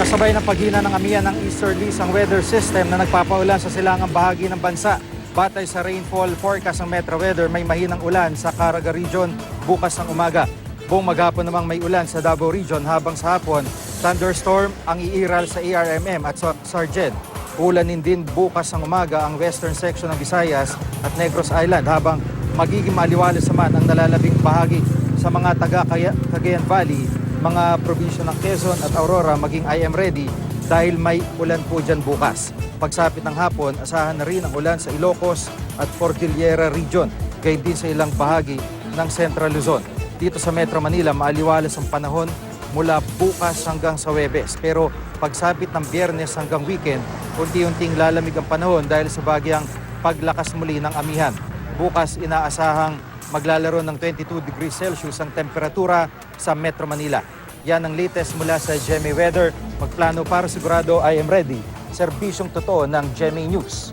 Kasabay ng paghina ng amihan ng easterlies ang weather system na nagpapaulan sa silangang bahagi ng bansa. Batay sa rainfall forecast ng Metro Weather, may mahinang ulan sa Caraga Region bukas ng umaga. Buong maghapon namang may ulan sa Davao Region, habang sa hapon, thunderstorm ang iiral sa ARMM at sa Sargent. Ulanin din bukas ng umaga ang western section ng Visayas at Negros Island, habang magiging maliwalas naman ang nalalabing bahagi sa mga taga Cagayan Valley, mga probinsya ng Quezon at Aurora. Maging I am ready dahil may ulan po dyan bukas. Pagsapit ng hapon, asahan na rin ang ulan sa Ilocos at Cordillera Region, gayon din sa ilang bahagi ng Central Luzon. Dito sa Metro Manila, maaliwalas ang panahon mula bukas hanggang sa Huwebes. Pero pagsapit ng Biyernes hanggang weekend, unti-unting lalamig ang panahon dahil sa bagyang paglakas muli ng amihan. Bukas inaasahang maglalaro ng 22 degrees Celsius ang temperatura sa Metro Manila. Yan ang latest mula sa GMA Weather. Magplano para sigurado, I am ready. Serbisyong totoo ng GMA News.